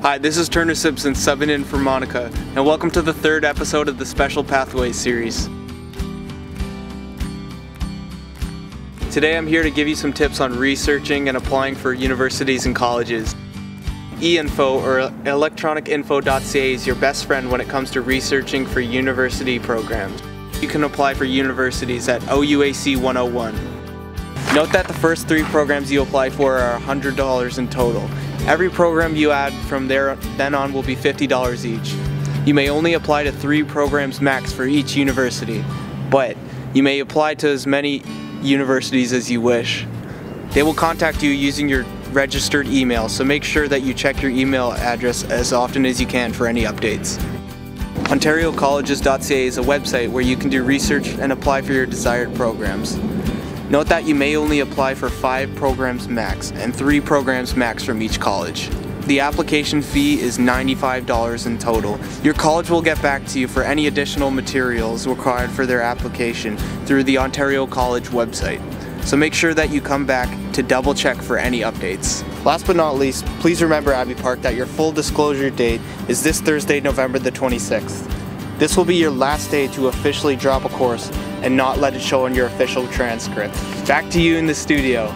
Hi, this is Turner Simpson subbing in for Monica, and welcome to the third episode of the Special Pathways series. Today I'm here to give you some tips on researching and applying for universities and colleges. eInfo or electronicinfo.ca is your best friend when it comes to researching for university programs. You can apply for universities at OUAC 101. Note that the first 3 programs you apply for are $100 in total. Every program you add from then on will be $50 each. You may only apply to 3 programs max for each university, but you may apply to as many universities as you wish. They will contact you using your registered email, so make sure that you check your email address as often as you can for any updates. OntarioColleges.ca is a website where you can do research and apply for your desired programs. Note that you may only apply for 5 programs max and 3 programs max from each college. The application fee is $95 in total. Your college will get back to you for any additional materials required for their application through the Ontario College website. So make sure that you come back to double check for any updates. Last but not least, please remember, Abbey Park, that your full disclosure date is this Thursday, November the 26th. This will be your last day to officially drop a course and not let it show on your official transcript. Back to you in the studio.